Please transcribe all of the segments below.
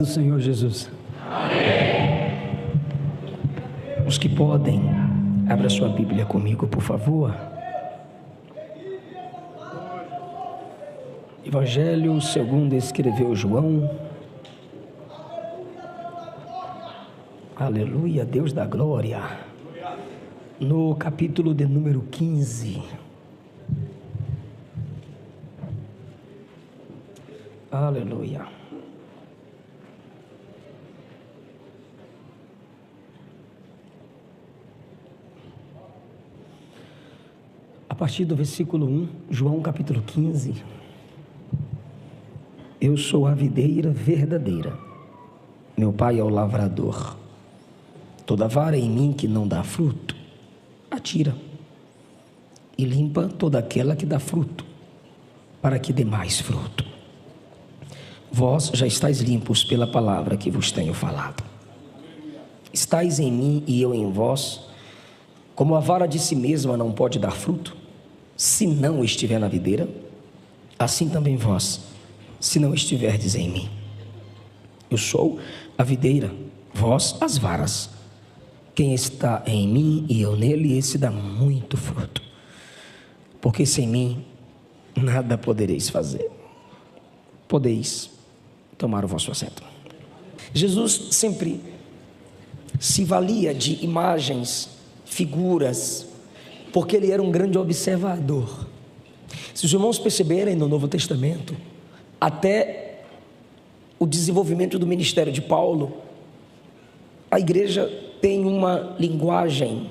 Do Senhor Jesus. Amém. Os que podem, abra sua Bíblia comigo, por favor. Evangelho segundo escreveu João. Aleluia, Deus da glória. No capítulo de número 15. Aleluia. A partir do versículo 1, João capítulo 15. Eu sou a videira verdadeira, meu pai é o lavrador. Toda vara em mim que não dá fruto, atira, e limpa toda aquela que dá fruto, para que dê mais fruto. Vós já estáis limpos pela palavra que vos tenho falado. Estais em mim e eu em vós. Como a vara de si mesma não pode dar fruto, se não estiver na videira, assim também vós, se não estiverdes em mim. Eu sou a videira, vós as varas. Quem está em mim e eu nele, esse dá muito fruto, porque sem mim nada podereis fazer. Podeis tomar o vosso assento. Jesus sempre se valia de imagens, figuras, porque ele era um grande observador. Se os irmãos perceberem no Novo Testamento, até o desenvolvimento do ministério de Paulo, a igreja tem uma linguagem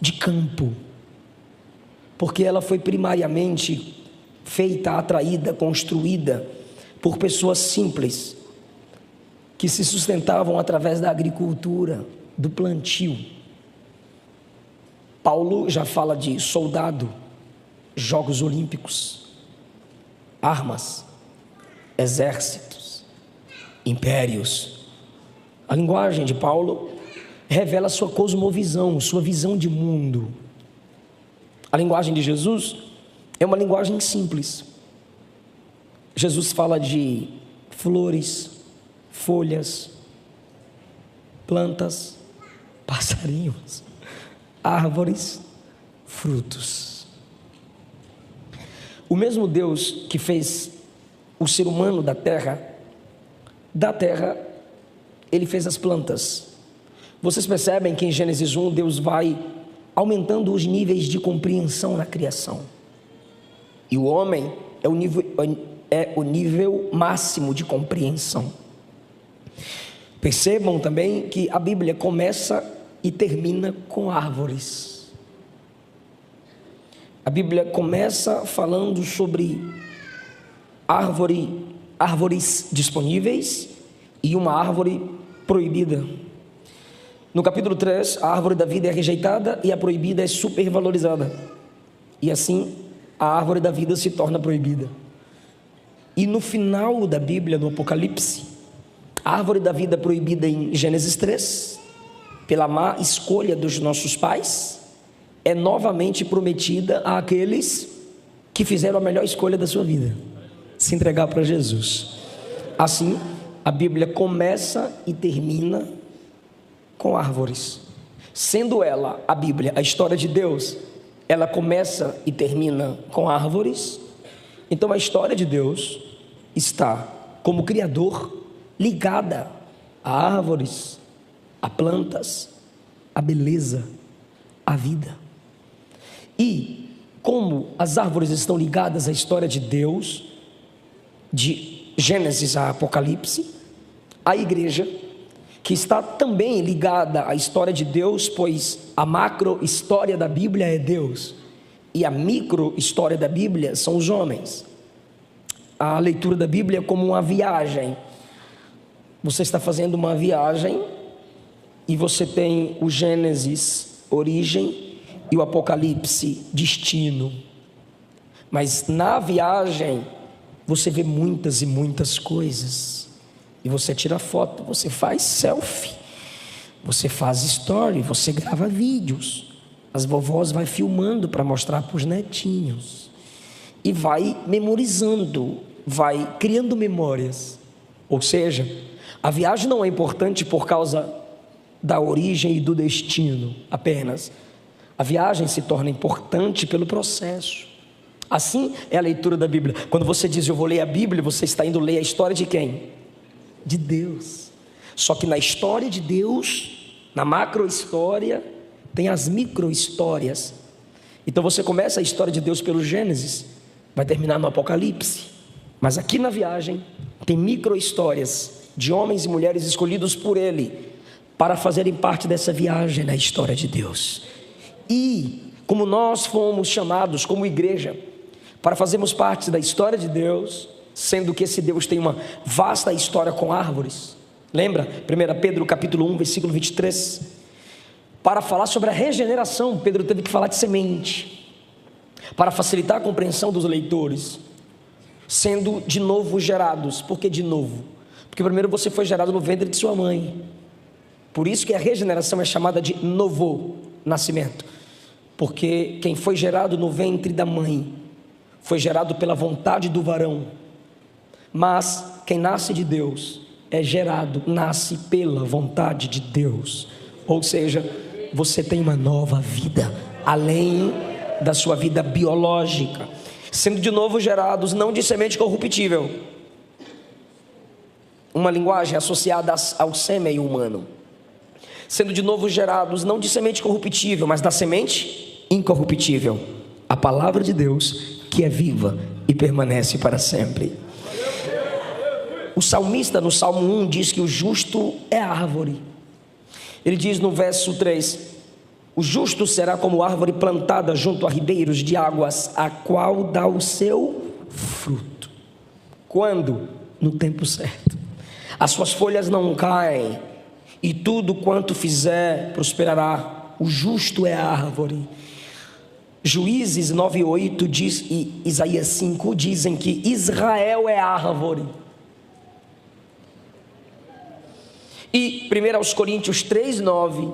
de campo, porque ela foi primariamente feita, atraída, construída por pessoas simples, que se sustentavam através da agricultura, do plantio. Paulo já fala de soldado, Jogos Olímpicos, armas, exércitos, impérios. A linguagem de Paulo revela sua cosmovisão, sua visão de mundo. A linguagem de Jesus é uma linguagem simples. Jesus fala de flores, folhas, plantas, passarinhos, árvores, frutos. O mesmo Deus que fez o ser humano da terra, ele fez as plantas. Vocês percebem que em Gênesis 1, Deus vai aumentando os níveis de compreensão na criação. E o homem é o nível máximo de compreensão. Percebam também que a Bíblia começa e termina com árvores. A Bíblia começa falando sobre árvores disponíveis e uma árvore proibida. No capítulo 3, a árvore da vida é rejeitada e a proibida é supervalorizada. E assim, a árvore da vida se torna proibida. E no final da Bíblia, no Apocalipse, a árvore da vida proibida em Gênesis 3, pela má escolha dos nossos pais, é novamente prometida àqueles que fizeram a melhor escolha da sua vida, se entregar para Jesus. Assim, a Bíblia começa e termina com árvores. Sendo ela, a Bíblia, a história de Deus, ela começa e termina com árvores. Então a história de Deus está, como Criador, ligada a árvores, a plantas, a beleza, a vida. E como as árvores estão ligadas à história de Deus, de Gênesis a Apocalipse, a igreja, que está também ligada à história de Deus, pois a macro história da Bíblia é Deus, e a micro história da Bíblia são os homens. A leitura da Bíblia é como uma viagem. Você está fazendo uma viagem e você tem o Gênesis, origem, e o Apocalipse, destino. Mas na viagem você vê muitas e muitas coisas, e você tira foto, você faz selfie, você faz story, você grava vídeos, as vovós vai filmando para mostrar para os netinhos, e vai memorizando, vai criando memórias. Ou seja, a viagem não é importante por causa da origem e do destino apenas. A viagem se torna importante pelo processo. Assim é a leitura da Bíblia. Quando você diz eu vou ler a Bíblia, você está indo ler a história de quem? De Deus. Só que na história de Deus, na macro-história, tem as micro-histórias. Então você começa a história de Deus pelo Gênesis, vai terminar no Apocalipse. Mas aqui na viagem tem micro-histórias de homens e mulheres escolhidos por Ele para fazerem parte dessa viagem na história de Deus. E como nós fomos chamados como igreja para fazermos parte da história de Deus, sendo que esse Deus tem uma vasta história com árvores. Lembra? 1 Pedro capítulo 1, versículo 23. Para falar sobre a regeneração, Pedro teve que falar de semente, para facilitar a compreensão dos leitores, sendo de novo gerados. Por que de novo? Porque primeiro você foi gerado no ventre de sua mãe. Por isso que a regeneração é chamada de novo nascimento. Porque quem foi gerado no ventre da mãe foi gerado pela vontade do varão. Mas quem nasce de Deus é gerado, nasce pela vontade de Deus. Ou seja, você tem uma nova vida, além da sua vida biológica, sendo de novo gerados, não de semente corruptível, uma linguagem associada ao sêmen humano, sendo de novo gerados, não de semente corruptível, mas da semente incorruptível, a palavra de Deus, que é viva e permanece para sempre. O salmista no Salmo 1 diz que o justo é árvore. Ele diz no verso 3: o justo será como árvore plantada junto a ribeiros de águas, a qual dá o seu fruto. Quando? No tempo certo. As suas folhas não caem, e tudo quanto fizer prosperará. O justo é a árvore. Juízes 9:8 diz, e Isaías 5 dizem que Israel é a árvore. E 1 Coríntios 3:9,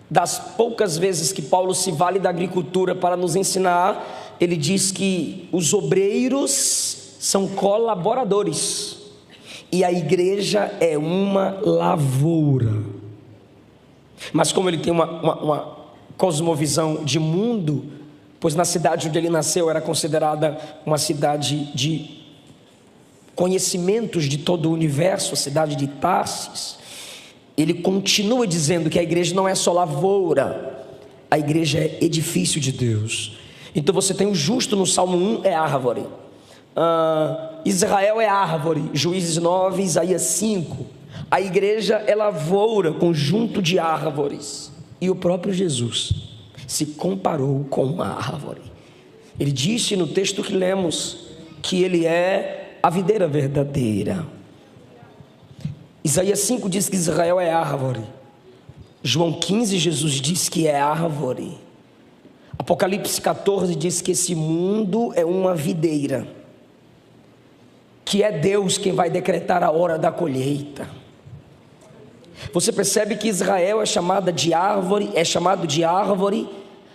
das poucas vezes que Paulo se vale da agricultura para nos ensinar, ele diz que os obreiros são colaboradores e a igreja é uma lavoura. Mas como ele tem uma cosmovisão de mundo, pois na cidade onde ele nasceu era considerada uma cidade de conhecimentos de todo o universo, a cidade de Tarsis, ele continua dizendo que a igreja não é só lavoura, a igreja é edifício de Deus. Então você tem o justo no Salmo 1, é árvore. Israel é árvore, Juízes 9, Isaías 5. A igreja é lavoura, conjunto de árvores. E o próprio Jesus se comparou com uma árvore. Ele disse no texto que lemos que ele é a videira verdadeira. Isaías 5 diz que Israel é árvore. João 15, Jesus diz que é árvore. Apocalipse 14 diz que esse mundo é uma videira, que é Deus quem vai decretar a hora da colheita. Você percebe que Israel é chamado de árvore,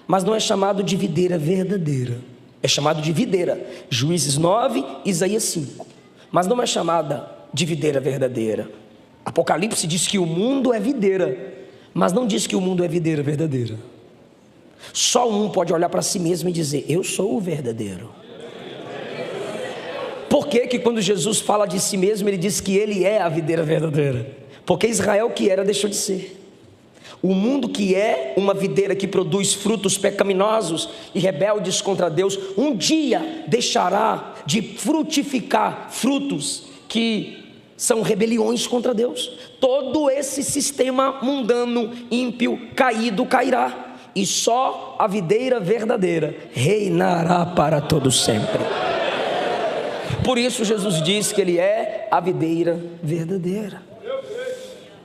mas não é chamado de videira verdadeira. É chamado de videira. Juízes 9, Isaías 5. Mas não é chamada de videira verdadeira. Apocalipse diz que o mundo é videira, mas não diz que o mundo é videira verdadeira. Só um pode olhar para si mesmo e dizer: eu sou o verdadeiro. Por que quando Jesus fala de si mesmo, ele diz que ele é a videira verdadeira? Porque Israel que era, deixou de ser. O mundo que é uma videira que produz frutos pecaminosos e rebeldes contra Deus, um dia deixará de frutificar frutos que são rebeliões contra Deus. Todo esse sistema mundano, ímpio, caído, cairá, e só a videira verdadeira reinará para todo sempre. Por isso Jesus diz que ele é a videira verdadeira.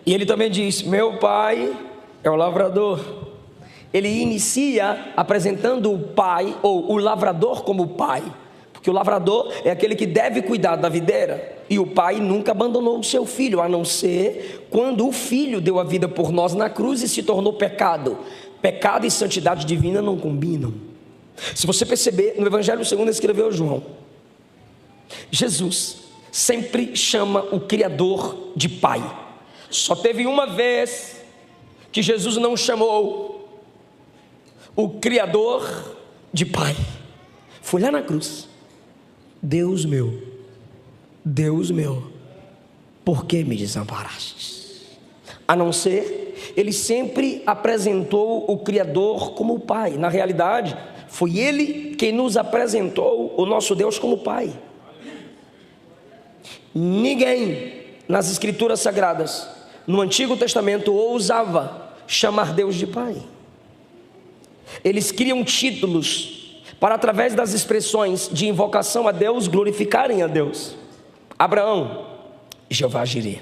E ele também diz: meu pai é o lavrador. Ele inicia apresentando o pai, ou o lavrador, como pai, porque o lavrador é aquele que deve cuidar da videira, e o pai nunca abandonou o seu filho, a não ser quando o filho deu a vida por nós na cruz e se tornou pecado. Pecado e santidade divina não combinam. Se você perceber, no Evangelho segundo escreveu João, Jesus sempre chama o Criador de Pai. Só teve uma vez que Jesus não chamou o Criador de Pai. Foi lá na cruz. Deus meu, por que me desamparaste? A não ser, ele sempre apresentou o Criador como Pai. Na realidade, foi ele quem nos apresentou o nosso Deus como Pai. Ninguém nas Escrituras Sagradas, no Antigo Testamento, ousava chamar Deus de Pai. Eles criam títulos para, através das expressões de invocação a Deus, glorificarem a Deus. Abraão, Jeová Jireh.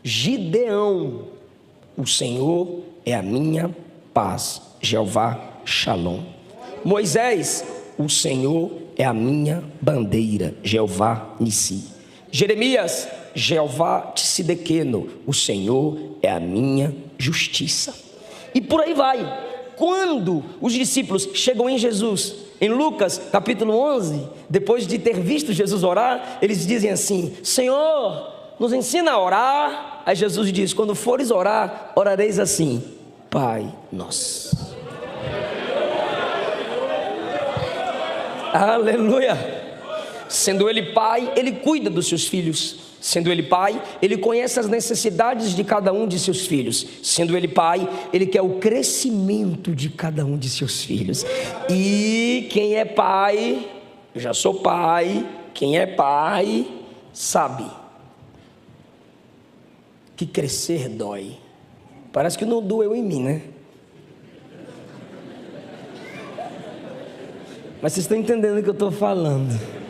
Gideão, o Senhor é a minha paz, Jeová Shalom. Moisés, o Senhor é a minha bandeira, Jeová Nissi. Jeremias, Jeová Tsidequeno, o Senhor é a minha justiça. E por aí vai. Quando os discípulos chegam em Jesus, em Lucas capítulo 11, depois de ter visto Jesus orar, eles dizem assim: Senhor, nos ensina a orar. Aí Jesus diz: quando fores orar, orareis assim: Pai nosso. Aleluia. Sendo ele pai, ele cuida dos seus filhos. Sendo ele pai, ele conhece as necessidades de cada um de seus filhos. Sendo ele pai, ele quer o crescimento de cada um de seus filhos. E quem é pai, eu já sou pai, quem é pai sabe que crescer dói. Parece que não doeu em mim, né? Mas vocês estão entendendo o que eu estou falando.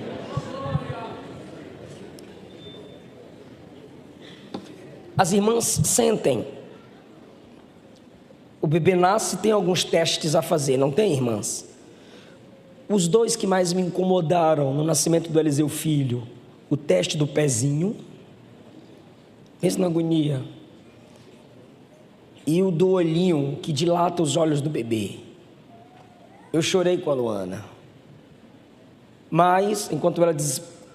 As irmãs sentem. O bebê nasce, tem alguns testes a fazer, não tem, irmãs? Os dois que mais me incomodaram no nascimento do Eliseu filho: o teste do pezinho, pensa na agonia, e o do olhinho, que dilata os olhos do bebê. Eu chorei com a Luana, mas enquanto ela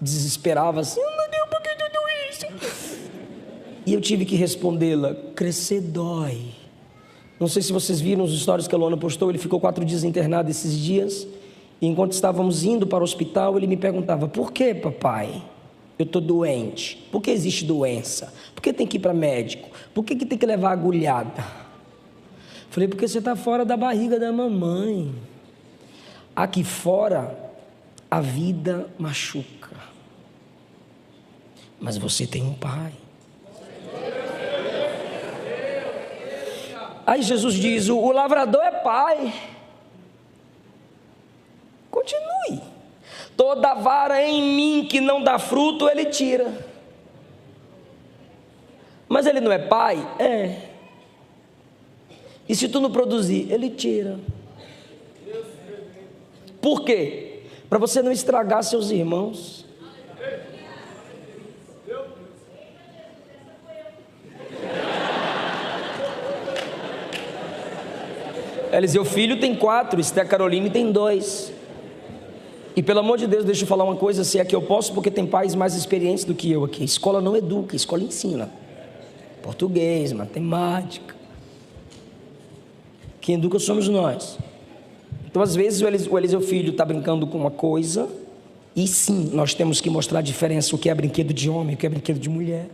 desesperava assim: meu Deus, por que tudo isso? E eu tive que respondê-la: crescer dói. Não sei se vocês viram os stories que a Luana postou. Ele ficou 4 dias internado esses dias, e enquanto estávamos indo para o hospital, ele me perguntava: por que, papai, eu estou doente? Por que existe doença? Por que tem que ir para médico? Por que tem que levar agulhada? Falei: porque você está fora da barriga da mamãe. Aqui fora a vida machuca, mas você tem um pai. Aí Jesus diz: o lavrador é pai. Continue. Toda vara em mim que não dá fruto, ele tira. Mas ele não é pai? É. E se tu não produzir, ele tira. Por quê? Para você não estragar seus irmãos. Eliseu filho tem 4, Esther Caroline tem 2. E pelo amor de Deus, deixa eu falar uma coisa, se é que eu posso, porque tem pais mais experientes do que eu aqui. Escola não educa, escola ensina. Português, matemática. Quem educa somos nós. Então às vezes o Eliseu filho está brincando com uma coisa, e sim, nós temos que mostrar a diferença, o que é brinquedo de homem, o que é brinquedo de mulher.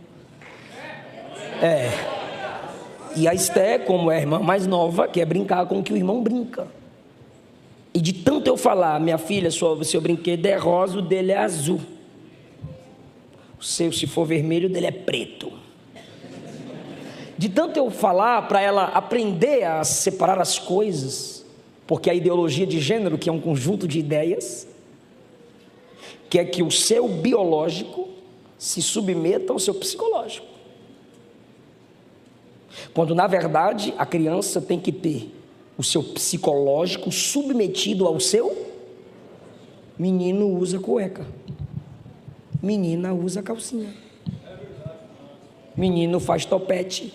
E a Esther, como é a irmã mais nova, quer brincar com o que o irmão brinca. E de tanto eu falar: minha filha, o seu brinquedo é rosa, o dele é azul. O seu, se for vermelho, o dele é preto. De tanto eu falar para ela aprender a separar as coisas, porque a ideologia de gênero, que é um conjunto de ideias, quer que o seu biológico se submeta ao seu psicológico. Quando na verdade a criança tem que ter o seu psicológico submetido ao seu. Menino usa cueca, menina usa calcinha, menino faz topete,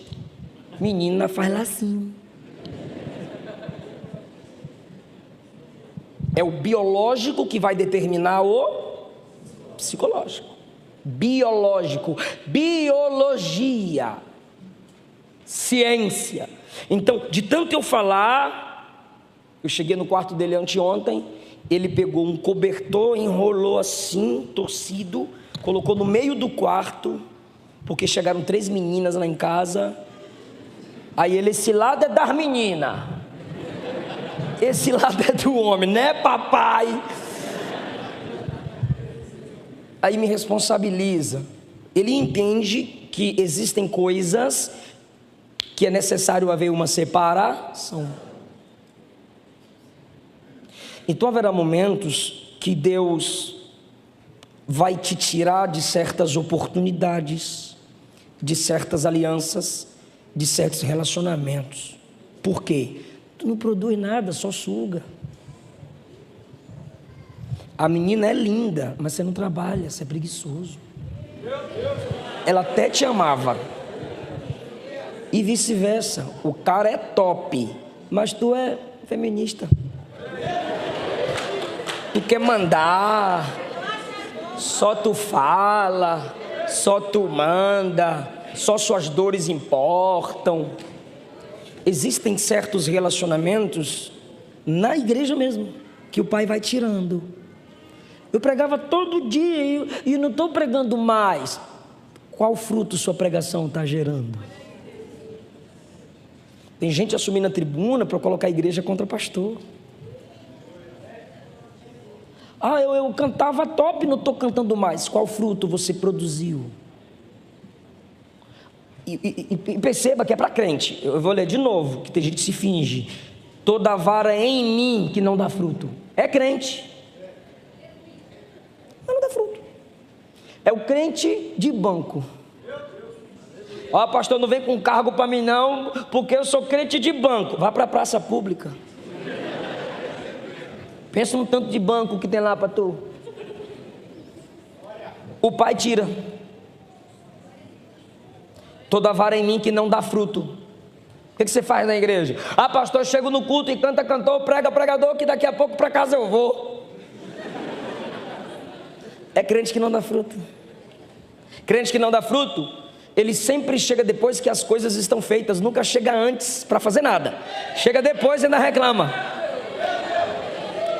menina faz lacinho. É o biológico que vai determinar o psicológico. biológico, biologia, ciência. Então, de tanto eu falar, eu cheguei no quarto dele anteontem, ele pegou um cobertor, enrolou assim, torcido, colocou no meio do quarto, porque chegaram 3 meninas lá em casa. Aí ele, esse lado é das meninas, esse lado é do homem, né, papai? Aí me responsabiliza. Ele entende que existem coisas que é necessário haver uma separação. Então haverá momentos que Deus vai te tirar de certas oportunidades, de certas alianças, de certos relacionamentos. Por quê? Tu não produz nada, só suga. A menina é linda, mas você não trabalha, você é preguiçoso. Ela até te amava. E vice-versa. O cara é top, mas tu é feminista. Tu quer mandar, só tu fala, só tu manda, só suas dores importam. Existem certos relacionamentos na igreja mesmo, que o pai vai tirando. Eu pregava todo dia e não estou pregando mais. Qual fruto sua pregação está gerando? Tem gente assumindo a tribuna para colocar a igreja contra pastor. Eu cantava top, não estou cantando mais. Qual fruto você produziu? E perceba que é para crente. Eu vou ler de novo, que tem gente que se finge. Toda vara em mim que não dá fruto. É crente. Mas não dá fruto. É o crente de banco. Pastor, não vem com cargo para mim não, porque eu sou crente de banco. Vá para a praça pública. Pensa no tanto de banco que tem lá para tu. O pai tira. Toda vara em mim que não dá fruto. O que você faz na igreja? Pastor, eu chego no culto e canta cantor, prega pregador, que daqui a pouco para casa eu vou. É crente que não dá fruto. Crente que não dá fruto, ele sempre chega depois que as coisas estão feitas, nunca chega antes para fazer nada. Chega depois e ainda reclama.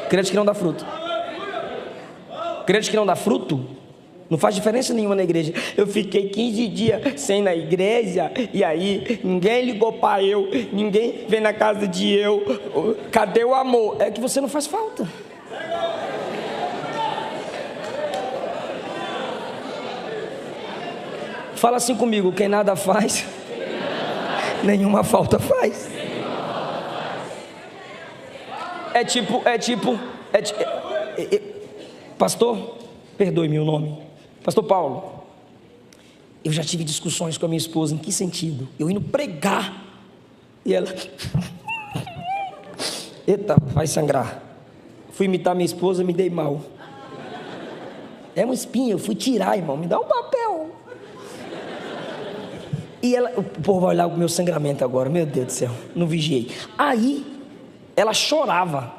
Crente que não dá fruto. Crente que não dá fruto, não faz diferença nenhuma na igreja. Eu fiquei 15 dias sem ir na igreja, e aí ninguém ligou para eu, ninguém veio na casa de eu. Cadê o amor? É que você não faz falta. Fala assim comigo: quem nada faz, nenhuma falta faz. Pastor, perdoe-me o nome, Pastor Paulo, eu já tive discussões com a minha esposa. Em que sentido? Eu indo pregar e ela eita, vai sangrar. Fui imitar minha esposa, me dei mal. É uma espinha, eu fui tirar, irmão, me dá um papel. E ela, o povo vai olhar o meu sangramento agora, meu Deus do céu, não vigiei. Aí ela chorava.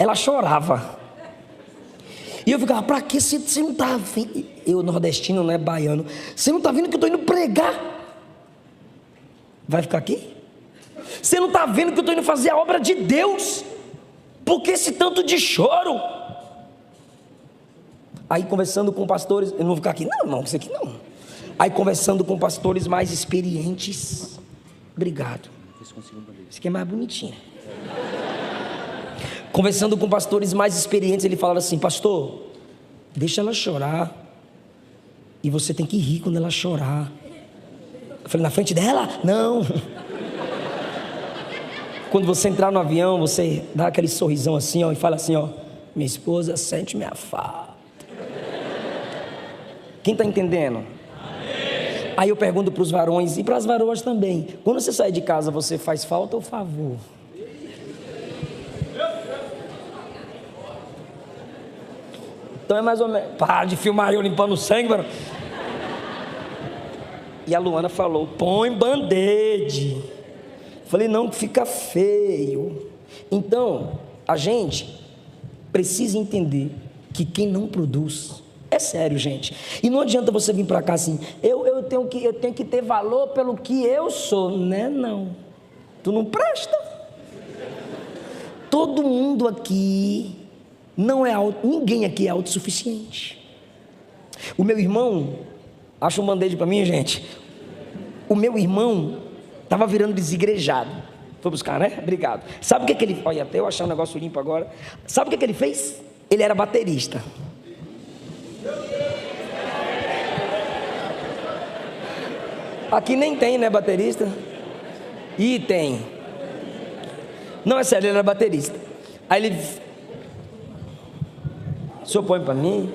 E eu ficava: pra que você não tá vendo? Eu, nordestino, não é baiano. Você não tá vendo que eu tô indo pregar? Vai ficar aqui? Você não tá vendo que eu tô indo fazer a obra de Deus? Por que esse tanto de choro? Aí conversando com pastores, eu não vou ficar aqui, não, irmão, isso aqui não. Aí conversando com pastores mais experientes. Obrigado. Isso aqui é mais bonitinho. Conversando com pastores mais experientes, ele falava assim: pastor, deixa ela chorar, e você tem que rir quando ela chorar. Eu falei: na frente dela? Não. Quando você entrar no avião, você dá aquele sorrisão assim, e fala assim: minha esposa sente minha falta. Quem está entendendo? Amém. Aí eu pergunto para os varões e para as varoas também: quando você sai de casa, você faz falta ou favor? Então é mais ou menos. Para de filmar eu limpando o sangue, mano. E a Luana falou: põe band-aid. Falei: não, fica feio. Então a gente precisa entender que quem não produz É sério, gente. E não adianta você vir para cá assim, eu tenho que ter valor pelo que eu sou. Né? Não. Tu não presta. Todo mundo aqui não é ninguém aqui é autossuficiente. O meu irmão, acha um band-aid para mim, gente. O meu irmão estava virando desigrejado. Foi buscar, né? Obrigado. Sabe o que ele... Olha, até eu achar um negócio limpo agora. Sabe o que ele fez? Ele era baterista. Aqui nem tem, né, baterista? Ih, tem. Não, é sério, ele era baterista. Aí ele... O senhor põe para mim?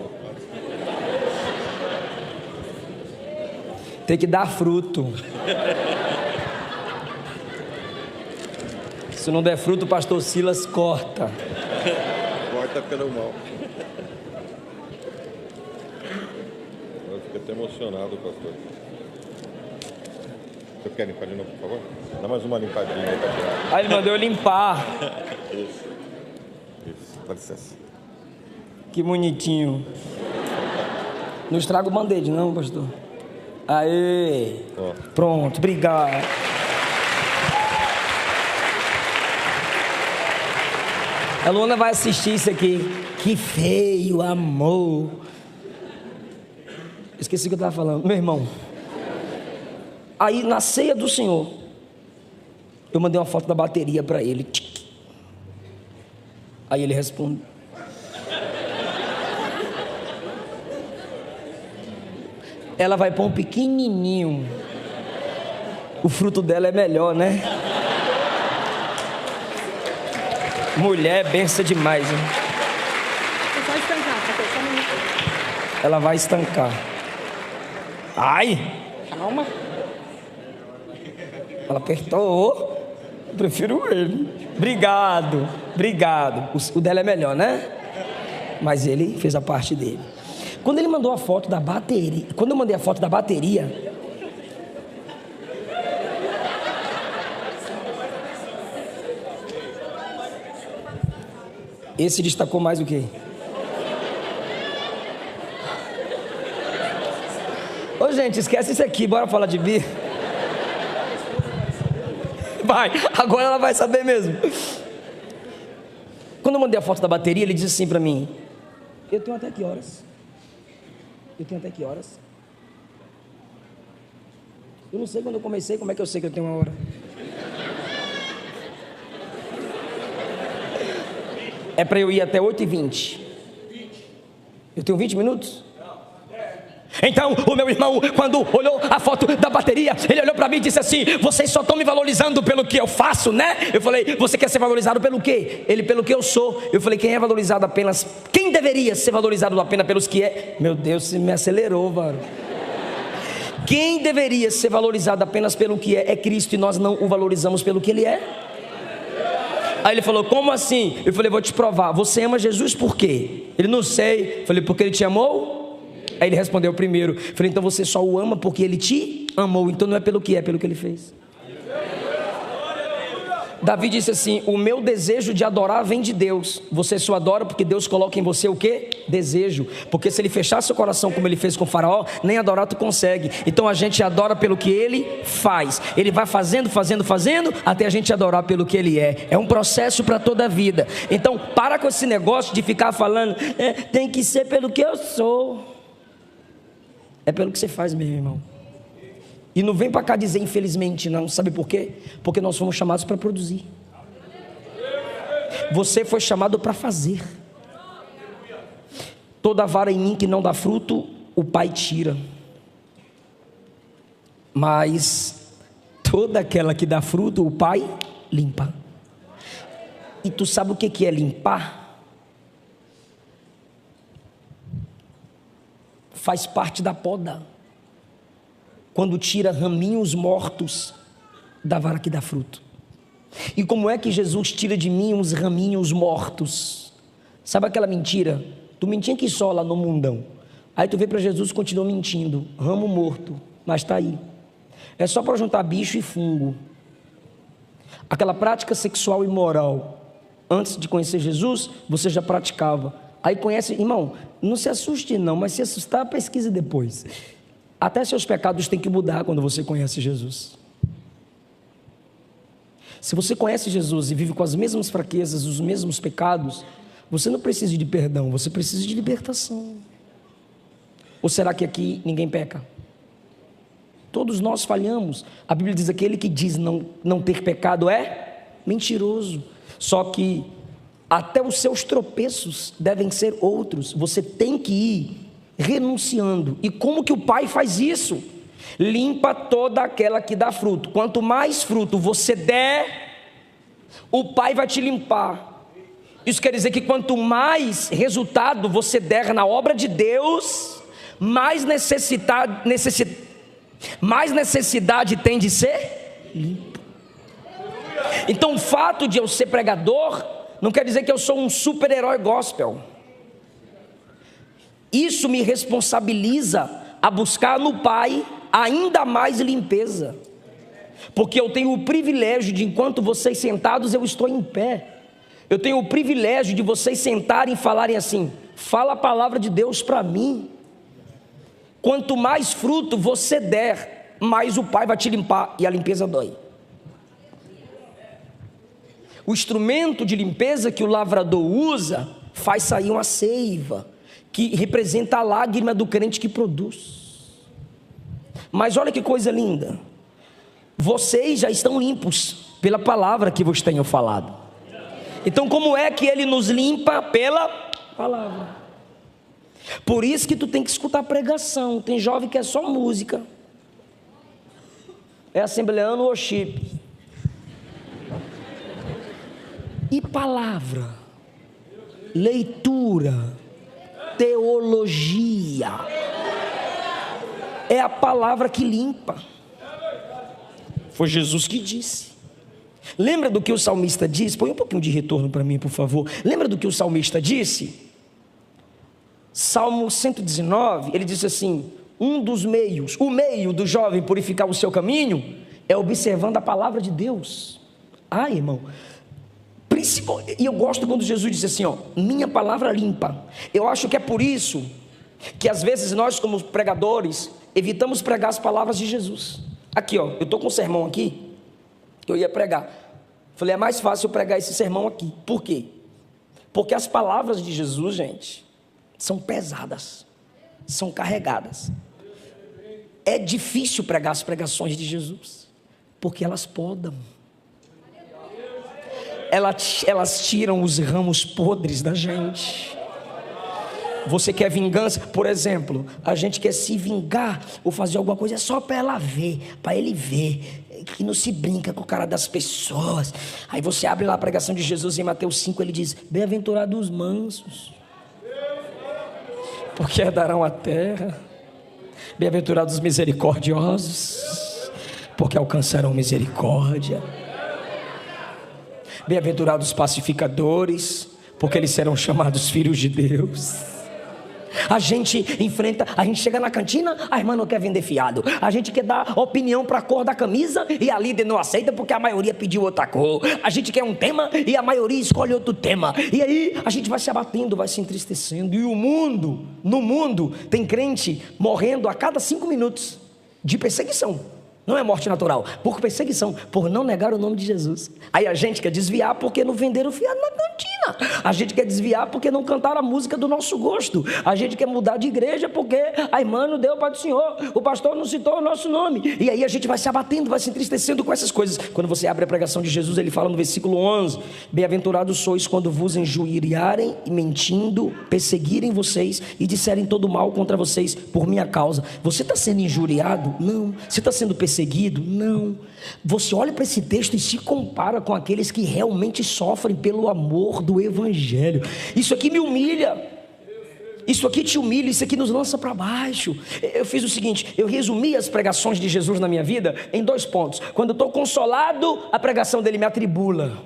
Tem que dar fruto. Se não der fruto, o pastor Silas corta. Corta pelo mal. Eu fico até emocionado, pastor. Você quer limpar de novo, por favor? Dá mais uma limpadinha aí pra tirar. Aí ele mandou eu limpar. Isso. Dá licença. Que bonitinho. Não estraga o band-aid, não, pastor. Aê. Ó. Pronto, obrigado. A Luana vai assistir isso aqui. Que feio, amor. Esqueci o que eu estava falando. Meu irmão. Aí na ceia do Senhor, eu mandei uma foto da bateria para ele. Aí ele responde. Ela vai pôr um pequenininho. O fruto dela é melhor, né? Mulher, benção demais, hein? É só estancar, pastor, só um minuto. Ela vai estancar. Ai! Calma. Ela apertou. Eu prefiro ele. Obrigado, obrigado. O dela é melhor, né? Mas ele fez a parte dele. Quando ele mandou a foto da bateria, quando eu mandei a foto da bateria, esse destacou mais o quê? Ô gente, esquece isso aqui, bora falar de Bia. Vai, agora ela vai saber mesmo. Quando eu mandei a foto da bateria, ele disse assim pra mim: eu tenho até que horas? Eu tenho até que horas? Eu não sei quando eu comecei, como é que eu sei que eu tenho uma hora? É para eu ir até 8h20. Eu tenho 20 minutos? Então o meu irmão, quando olhou a foto da bateria, ele olhou para mim e disse assim: vocês só estão me valorizando pelo que eu faço, né? Eu falei: você quer ser valorizado pelo quê? Ele: pelo que eu sou. Eu falei: quem é valorizado apenas, quem deveria ser valorizado apenas pelos que é? Meu Deus, se me acelerou, mano. Quem deveria ser valorizado apenas pelo que é Cristo, e nós não o valorizamos pelo que ele é. Aí ele falou: como assim? Eu falei: vou te provar. Você ama Jesus por quê? Ele: não sei. Eu falei: porque ele te amou? Aí ele respondeu primeiro. Eu falei: então você só o ama porque ele te amou. Então não é pelo que é, pelo que ele fez. Davi disse assim: o meu desejo de adorar vem de Deus. Você só adora porque Deus coloca em você o quê? Desejo. Porque se ele fechasse o coração como ele fez com o faraó, nem adorar tu consegue. Então a gente adora pelo que ele faz. Ele vai fazendo, até a gente adorar pelo que ele é. É um processo para toda a vida. Então para com esse negócio de ficar falando: tem que ser pelo que eu sou. É pelo que você faz, meu irmão. E não vem para cá dizer infelizmente não. Sabe por quê? Porque nós fomos chamados para produzir. Você foi chamado para fazer. Toda vara em mim que não dá fruto, o Pai tira. Mas toda aquela que dá fruto, o Pai limpa. E tu sabe o que é limpar? Faz parte da poda. Quando tira raminhos mortos da vara que dá fruto. E como é que Jesus tira de mim uns raminhos mortos? Sabe aquela mentira? Tu mentia que só lá no mundão. Aí tu vê para Jesus e continua mentindo. Ramo morto, mas está aí. É só para juntar bicho e fungo. Aquela prática sexual imoral, antes de conhecer Jesus, você já praticava. Aí conhece, irmão, não se assuste não, mas se assustar, pesquise depois. Até seus pecados têm que mudar quando você conhece Jesus. Se você conhece Jesus e vive com as mesmas fraquezas, os mesmos pecados, você não precisa de perdão, você precisa de libertação. Ou será que aqui ninguém peca? Todos nós falhamos. A Bíblia diz: aquele que diz não ter pecado é mentiroso. Só que até os seus tropeços devem ser outros. Você tem que ir renunciando. E como que o Pai faz isso? Limpa toda aquela que dá fruto. Quanto mais fruto você der, o Pai vai te limpar. Isso quer dizer que quanto mais resultado você der na obra de Deus, mais necessidade tem de ser limpo. Então o fato de eu ser pregador não quer dizer que eu sou um super-herói gospel. Isso me responsabiliza a buscar no Pai ainda mais limpeza, porque eu tenho o privilégio de, enquanto vocês sentados, eu estou em pé. Eu tenho o privilégio de vocês sentarem e falarem assim: fala a palavra de Deus para mim. Quanto mais fruto você der, mais o Pai vai te limpar, e a limpeza dói. O instrumento de limpeza que o lavrador usa faz sair uma seiva, que representa a lágrima do crente que produz. Mas olha que coisa linda, vocês já estão limpos pela palavra que vos tenho falado. Então como é que Ele nos limpa? Pela palavra. Por isso que tu tem que escutar pregação. Tem jovem que é só música, é assembleano ou worship. E palavra, leitura, teologia, é a palavra que limpa. Foi Jesus que disse. Lembra do que o salmista disse? Põe um pouquinho de retorno para mim, por favor. Lembra do que o salmista disse? Salmo 119, ele disse assim: um dos meios, o meio do jovem purificar o seu caminho é observando a palavra de Deus. Ah, irmão, e eu gosto quando Jesus diz assim, ó, minha palavra limpa. Eu acho que é por isso que às vezes nós, como pregadores, evitamos pregar as palavras de Jesus. Aqui, ó, eu estou com um sermão aqui que eu ia pregar. Falei, é mais fácil eu pregar esse sermão aqui. Por quê? Porque as palavras de Jesus, gente, são pesadas, são carregadas. É difícil pregar as pregações de Jesus, porque elas podam. Elas tiram os ramos podres da gente. Você quer vingança? Por exemplo, a gente quer se vingar ou fazer alguma coisa só para ela ver, para ele ver que não se brinca com o cara das pessoas. Aí você abre lá a pregação de Jesus em Mateus 5, ele diz: bem-aventurados os mansos, porque herdarão a terra. Bem-aventurados os misericordiosos, porque alcançarão misericórdia. Bem-aventurados os pacificadores, porque eles serão chamados filhos de Deus. A gente chega na cantina, a irmã não quer vender fiado. A gente quer dar opinião para a cor da camisa e a líder não aceita porque a maioria pediu outra cor. A gente quer um tema e a maioria escolhe outro tema. E aí a gente vai se abatendo, vai se entristecendo. E no mundo, tem crente morrendo a cada 5 minutos de perseguição. Não é morte natural, por perseguição, por não negar o nome de Jesus. Aí a gente quer desviar porque não venderam fiado na cantina. A gente quer desviar porque não cantaram a música do nosso gosto. A gente quer mudar de igreja porque a irmã não deu para o Senhor, o pastor não citou o nosso nome. E aí a gente vai se abatendo, vai se entristecendo com essas coisas. Quando você abre a pregação de Jesus, ele fala no versículo 11: bem-aventurados sois quando vos injuriarem e mentindo, perseguirem vocês e disserem todo mal contra vocês por minha causa. Você está sendo injuriado? Não. Você está sendo perseguido? Não. Você olha para esse texto e se compara com aqueles que realmente sofrem pelo amor do Evangelho. Isso aqui me humilha. Isso aqui te humilha, isso aqui nos lança para baixo. Eu fiz o seguinte, eu resumi as pregações de Jesus na minha vida em 2 pontos. Quando eu estou consolado, a pregação dele me atribula.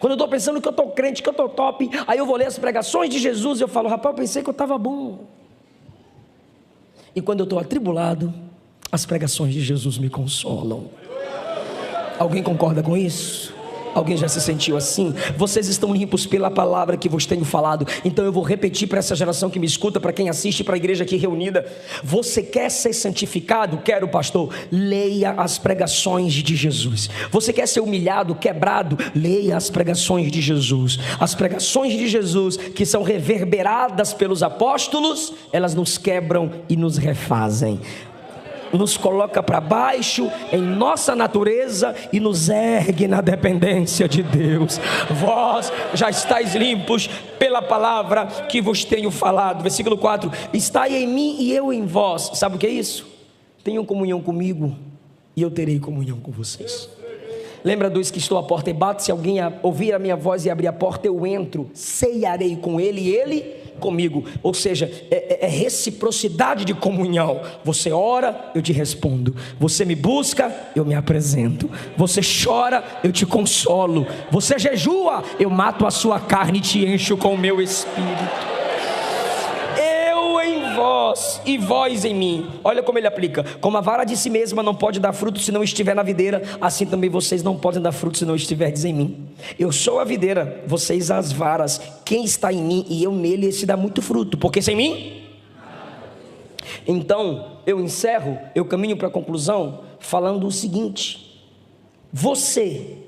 Quando eu estou pensando que eu estou crente, que eu estou top, aí eu vou ler as pregações de Jesus e eu falo, rapaz, eu pensei que eu estava bom. E quando eu estou atribulado, as pregações de Jesus me consolam. Alguém concorda com isso? Alguém já se sentiu assim? Vocês estão limpos pela palavra que vos tenho falado. Então eu vou repetir para essa geração que me escuta, para quem assiste, para a igreja aqui reunida. Você quer ser santificado? Quero, pastor. Leia as pregações de Jesus. Você quer ser humilhado, quebrado? Leia as pregações de Jesus. As pregações de Jesus, que são reverberadas pelos apóstolos, elas nos quebram e nos refazem, nos coloca para baixo em nossa natureza e nos ergue na dependência de Deus. Vós já estáis limpos pela palavra que vos tenho falado. Versículo 4: estai em mim e eu em vós. Sabe o que é isso? Tenham comunhão comigo e eu terei comunhão com vocês. Lembra dos que estou à porta e bato? Se alguém ouvir a minha voz e abrir a porta, eu entro, ceiarei com ele e ele comigo. Ou seja, é reciprocidade de comunhão. Você ora, eu te respondo. Você me busca, eu me apresento. Você chora, eu te consolo. Você jejua, eu mato a sua carne e te encho com o meu espírito. Eu em vós e vós em mim. Olha como ele aplica: como a vara de si mesma não pode dar fruto se não estiver na videira, assim também vocês não podem dar fruto se não estiverdes em mim. Eu sou a videira, vocês as varas. Quem está em mim e eu nele, esse dá muito fruto, porque sem mim. Então eu encerro, eu caminho para a conclusão falando o seguinte: você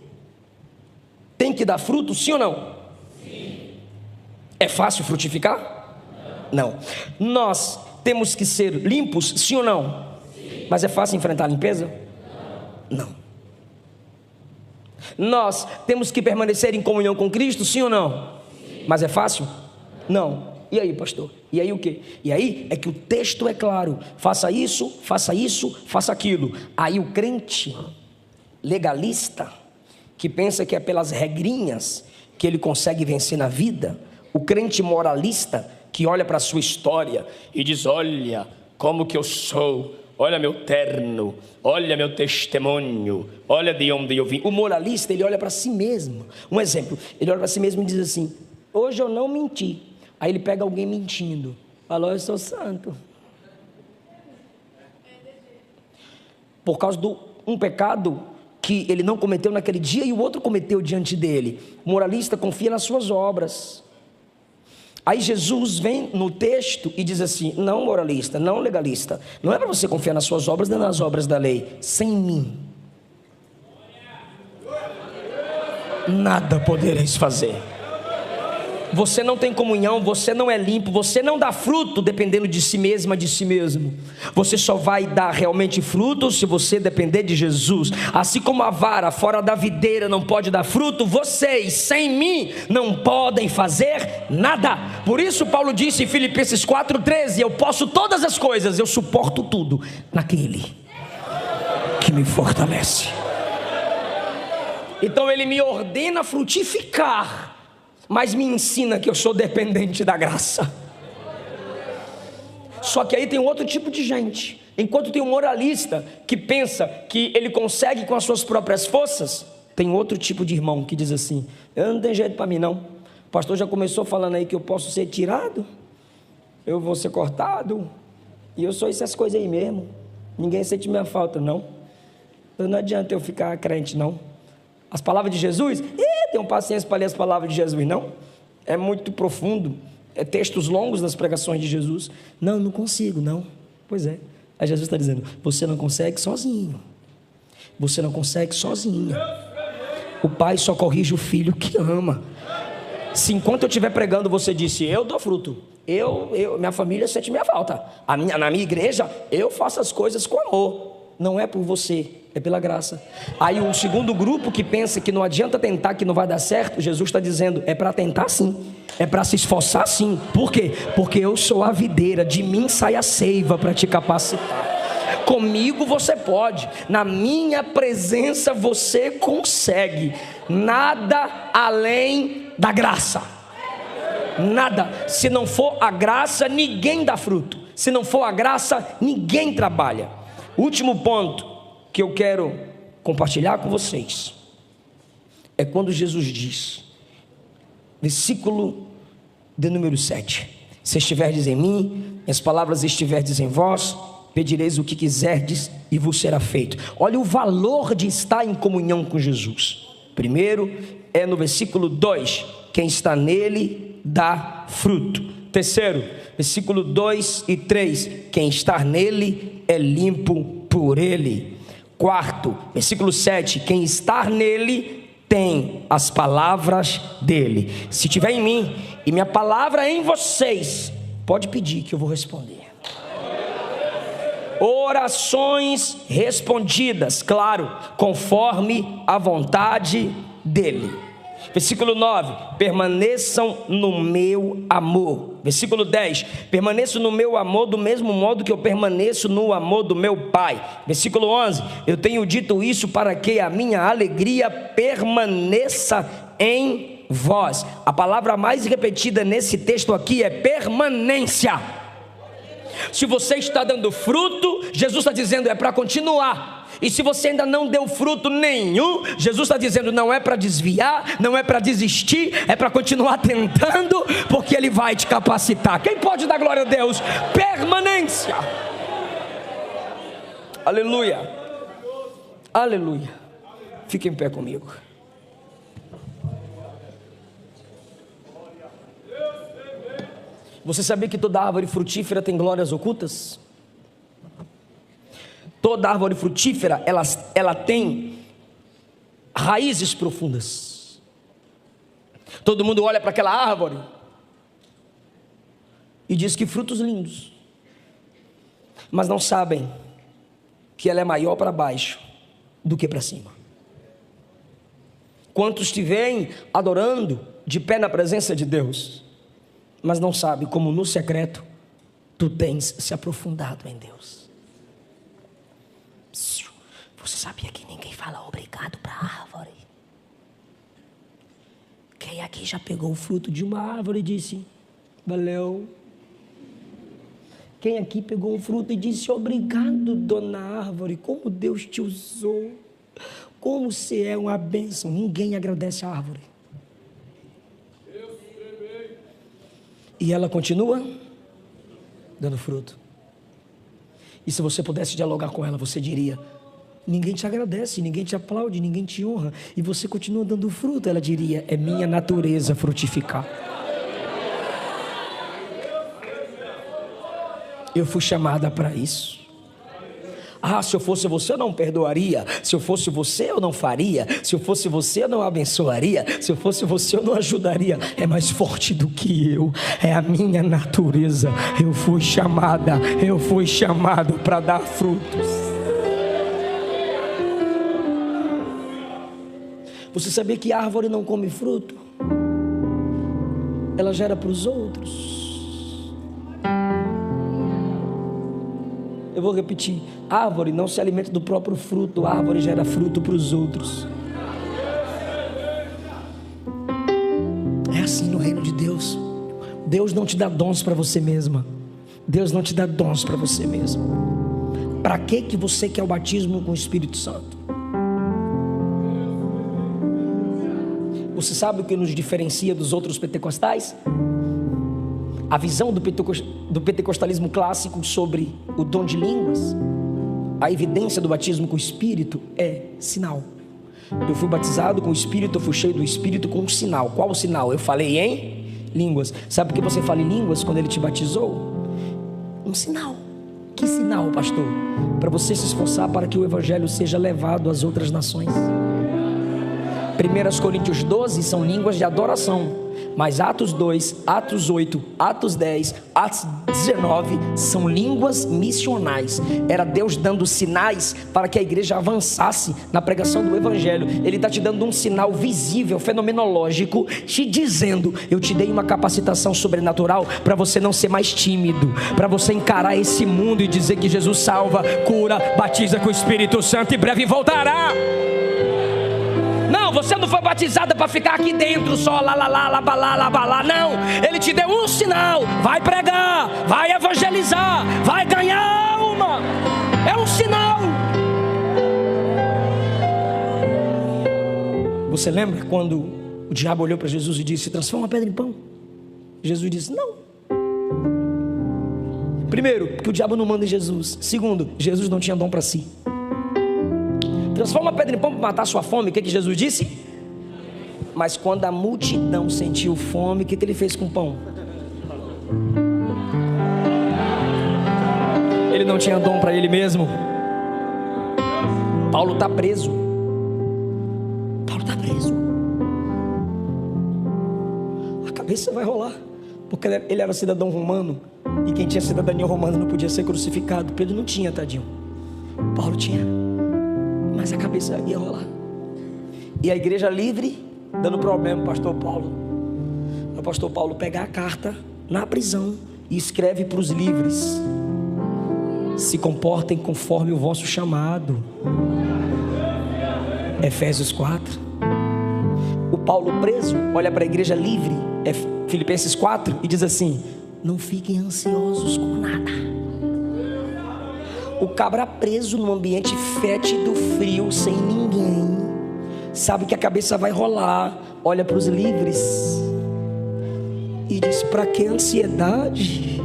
tem que dar fruto, sim ou não? Sim. É fácil frutificar? Não. Nós temos que ser limpos, sim ou não? Sim. Mas é fácil enfrentar a limpeza? Não. Nós temos que permanecer em comunhão com Cristo, sim ou não? Sim. Mas é fácil? Não. E aí, pastor? E aí o quê? E aí é que o texto é claro: faça isso, faça aquilo. Aí o crente legalista, que pensa que é pelas regrinhas que ele consegue vencer na vida, o crente moralista, que olha para a sua história e diz: olha como que eu sou, olha meu terno, olha meu testemunho, olha de onde eu vim. O moralista, ele olha para si mesmo. Um exemplo, ele olha para si mesmo e diz assim: hoje eu não menti. Aí ele pega alguém mentindo, fala: eu sou santo. Por causa de um pecado que ele não cometeu naquele dia e o outro cometeu diante dele. O moralista confia nas suas obras. Aí Jesus vem no texto e diz assim: não moralista, não legalista, não é para você confiar nas suas obras nem nas obras da lei. Sem mim nada podereis fazer. Você não tem comunhão, você não é limpo, você não dá fruto dependendo de si mesma, de si mesmo. Você só vai dar realmente fruto se você depender de Jesus. Assim como a vara fora da videira não pode dar fruto, vocês sem mim não podem fazer nada. Por isso Paulo disse em Filipenses 4,13: eu posso todas as coisas, eu suporto tudo naquele que me fortalece. Então ele me ordena frutificar, mas me ensina que eu sou dependente da graça. Só que aí tem outro tipo de gente. Enquanto tem um moralista que pensa que ele consegue com as suas próprias forças, tem outro tipo de irmão que diz assim: eu não tenho jeito para mim não. O pastor já começou falando aí que eu posso ser tirado, eu vou ser cortado, e eu sou essas coisas aí mesmo. Ninguém sente minha falta não. Então não adianta eu ficar crente não. As palavras de Jesus, tenham paciência para ler as palavras de Jesus, não? É muito profundo, é textos longos das pregações de Jesus. Não consigo, não. Pois é, aí Jesus está dizendo: você não consegue sozinho. Você não consegue sozinho. O pai só corrige o filho que ama. Se enquanto eu estiver pregando você disse: eu dou fruto, minha família sente minha falta, na minha igreja eu faço as coisas com amor. Não é por você, é pela graça. Aí o segundo grupo que pensa que não adianta tentar, que não vai dar certo, Jesus está dizendo: é para tentar sim, é para se esforçar sim. Por quê? Porque eu sou a videira, de mim sai a seiva para te capacitar. Comigo você pode, na minha presença você consegue. Nada além da graça. Nada. Se não for a graça, ninguém dá fruto. Se não for a graça, ninguém trabalha. Último ponto que eu quero compartilhar com vocês é quando Jesus diz, versículo de número 7: se estiverdes em mim, minhas palavras estiverdes em vós, pedireis o que quiserdes e vos será feito. Olha o valor de estar em comunhão com Jesus. Primeiro é no versículo 2, quem está nele dá fruto. Terceiro, versículo 2 e 3, quem está nele é limpo por ele. Quarto, versículo 7, quem está nele tem as palavras dele. Se tiver em mim e minha palavra em vocês, pode pedir que eu vou responder. Orações respondidas, claro, conforme a vontade dele. Versículo 9, permaneçam no meu amor. Versículo 10, permaneçam no meu amor do mesmo modo que eu permaneço no amor do meu Pai. Versículo 11, eu tenho dito isso para que a minha alegria permaneça em vós. A palavra mais repetida nesse texto aqui é permanência. Se você está dando fruto, Jesus está dizendo é para continuar. E se você ainda não deu fruto nenhum, Jesus está dizendo não é para desviar, não é para desistir, é para continuar tentando, porque Ele vai te capacitar. Quem pode dar glória a Deus? Permanência. Aleluia. Aleluia. Fique em pé comigo. Você sabia que toda árvore frutífera tem glórias ocultas? Toda árvore frutífera, ela tem raízes profundas. Todo mundo olha para aquela árvore e diz que frutos lindos, mas não sabem que ela é maior para baixo do que para cima. Quantos te veem adorando de pé na presença de Deus, mas não sabe como no secreto tu tens se aprofundado em Deus. Você sabia que ninguém fala obrigado para a árvore? Quem aqui já pegou o fruto de uma árvore e disse valeu? Quem aqui pegou um fruto e disse obrigado, dona árvore, como Deus te usou, como você é uma bênção? Ninguém agradece a árvore. E ela continua dando fruto. E se você pudesse dialogar com ela, você diria: ninguém te agradece, ninguém te aplaude, ninguém te honra, e você continua dando fruto. Ela diria: é minha natureza frutificar. Eu fui chamada para isso. Ah, se eu fosse você eu não perdoaria, se eu fosse você eu não faria, se eu fosse você eu não abençoaria, se eu fosse você eu não ajudaria. É mais forte do que eu, é a minha natureza. Eu fui chamado para dar frutos. Você sabia que a árvore não come fruto? Ela gera para os outros. Eu vou repetir: a árvore não se alimenta do próprio fruto, a árvore gera fruto para os outros. É assim no reino de Deus. Deus não te dá dons para você mesma. Deus não te dá dons para você mesmo. Para que você quer o batismo com o Espírito Santo? Você sabe o que nos diferencia dos outros pentecostais? A visão do pentecostalismo clássico sobre o dom de línguas, a evidência do batismo com o Espírito é sinal. Eu fui batizado com o Espírito, eu fui cheio do Espírito com um sinal. Qual o sinal? Eu falei em línguas. Sabe por que você fala em línguas quando Ele te batizou? Um sinal. Que sinal, pastor? Para você se esforçar para que o Evangelho seja levado às outras nações. 1 Coríntios 12 são línguas de adoração, mas Atos 2, Atos 8, Atos 10, Atos 19 são línguas missionais. Era Deus dando sinais para que a igreja avançasse na pregação do Evangelho. Ele está te dando um sinal visível, fenomenológico, te dizendo: eu te dei uma capacitação sobrenatural para você não ser mais tímido, para você encarar esse mundo e dizer que Jesus salva, cura, batiza com o Espírito Santo e breve voltará. Não, você não foi batizada para ficar aqui dentro só lá. Não, Ele te deu um sinal: vai pregar, vai evangelizar, vai ganhar alma. É um sinal. Você lembra quando o diabo olhou para Jesus e disse: transforma a pedra em pão? Jesus disse: não. Primeiro, porque o diabo não manda em Jesus. Segundo, Jesus não tinha dom para si. Transforma a pedra em pão para matar a sua fome. O que Jesus disse? Mas quando a multidão sentiu fome, o que ele fez com o pão? Ele não tinha dom para ele mesmo. Paulo está preso. Paulo está preso. A cabeça vai rolar, porque ele era cidadão romano, e quem tinha cidadania romana não podia ser crucificado. Pedro não tinha, tadinho. Paulo tinha, mas a cabeça ia rolar. E a igreja livre dando problema, pastor Paulo. O pastor Paulo pega a carta na prisão e escreve para os livres: se comportem conforme o vosso chamado. Efésios 4. O Paulo preso olha para a igreja livre, Filipenses 4, e diz assim: não fiquem ansiosos com nada. O cabra preso num ambiente fétido, frio, sem ninguém, sabe que a cabeça vai rolar, olha para os livres e diz: para que ansiedade?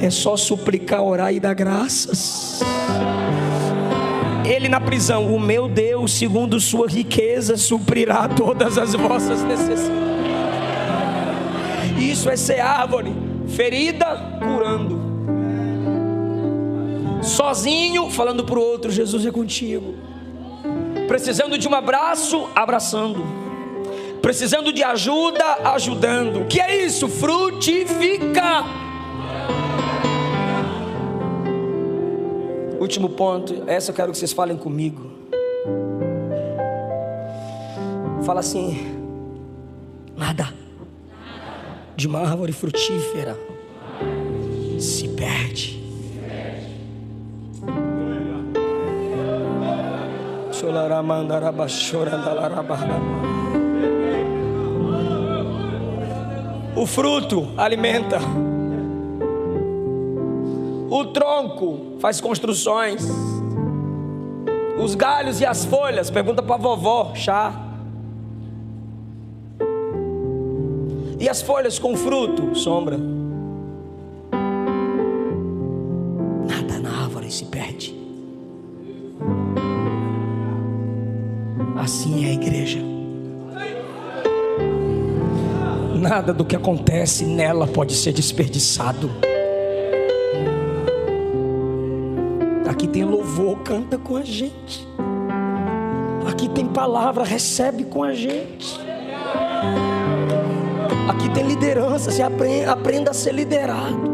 É só suplicar, orar e dar graças. Ele na prisão: o meu Deus, segundo sua riqueza, suprirá todas as vossas necessidades. Isso é ser árvore, ferida, curando. Sozinho, falando para o outro: Jesus é contigo. Precisando de um abraço, abraçando. Precisando de ajuda, ajudando. O que é isso? Frutifica. Último ponto, essa eu quero que vocês falem comigo. Fala assim: nada de uma árvore frutífera se perde. O fruto alimenta, o tronco faz construções, os galhos e as folhas, pergunta para a vovó, chá. E as folhas com fruto, sombra. Nada na árvore se perde. Assim é a igreja. Nada do que acontece nela pode ser desperdiçado. Aqui tem louvor, canta com a gente. Aqui tem palavra, recebe com a gente. Aqui tem liderança, você aprenda a ser liderado.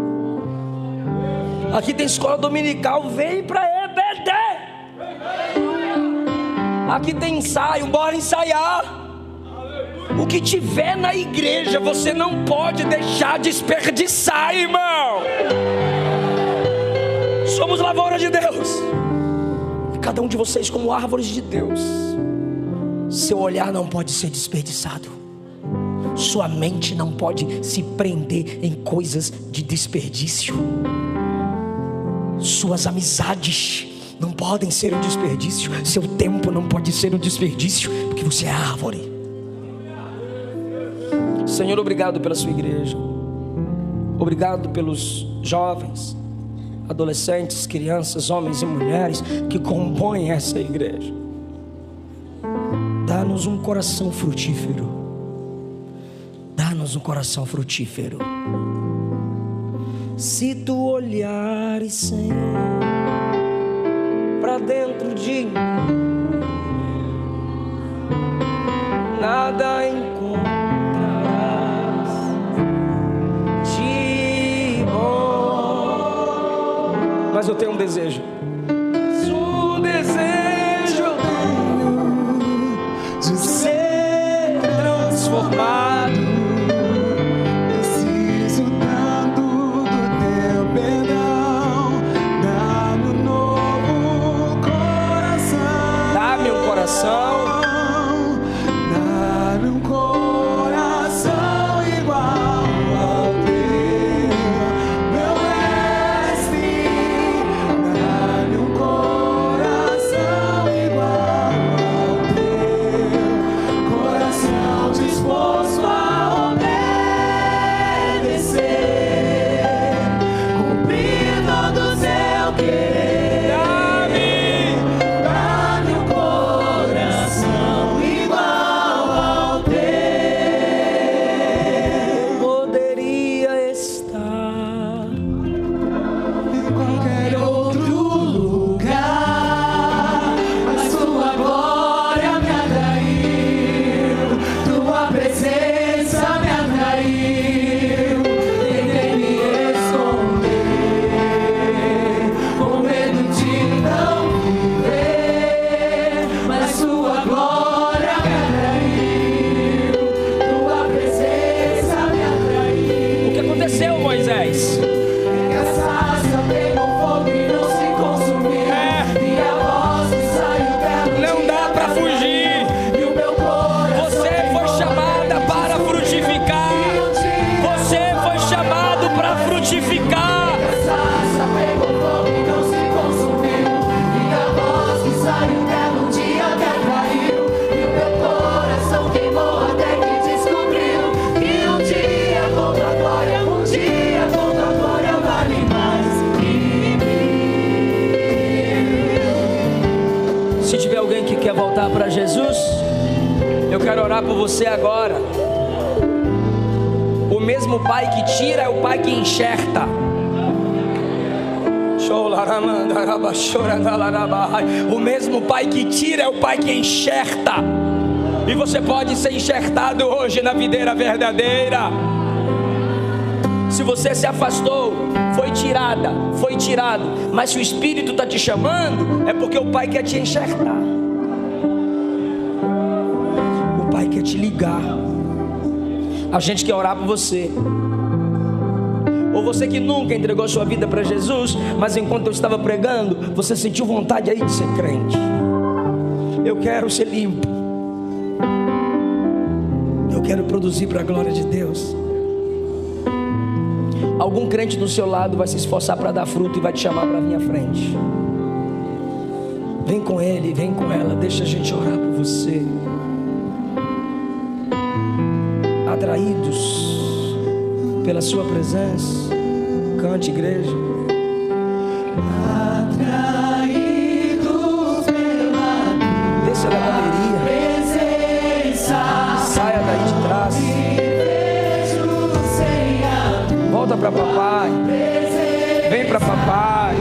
Aqui tem escola dominical, vem para EBD. Aqui tem ensaio, bora ensaiar. O que tiver na igreja, você não pode deixar desperdiçar, irmão. Somos lavoura de Deus. Cada um de vocês como árvores de Deus. Seu olhar não pode ser desperdiçado. Sua mente não pode se prender em coisas de desperdício. Suas amizades não podem ser um desperdício. Seu tempo não pode ser um desperdício, porque você é árvore. Senhor, obrigado pela sua igreja. Obrigado pelos jovens, adolescentes, crianças, homens e mulheres que compõem essa igreja. Dá-nos um coração frutífero. Dá-nos um coração frutífero. Se tu olhares, Senhor, para dentro de mim, nada encontrarás de bom. Mas eu tenho um desejo. Um desejo eu tenho de ser transformado. Dá-me um coração igual ao teu, meu mestre. alguém que quer voltar para Jesus? Eu quero orar por você agora. O mesmo Pai que tira é o Pai que enxerta. O mesmo Pai que tira é o Pai que enxerta. E você pode ser enxertado hoje na videira verdadeira. Se você se afastou, foi tirado, mas se o Espírito está te chamando, é porque o Pai quer te enxertar. O Pai quer te ligar. A gente quer orar por você. Ou você que nunca entregou sua vida para Jesus, mas enquanto eu estava pregando, você sentiu vontade aí de ser crente. Eu quero ser limpo. Eu quero produzir para a glória de Deus. Algum crente do seu lado vai se esforçar para dar fruto e vai te chamar para vir à frente. Vem com ele, vem com ela, deixa a gente orar por você. Atraídos pela sua presença, cante, igreja. Atraídos pela Desça da galeria, presença, saia daí de trás, volta para papai, vem para papai.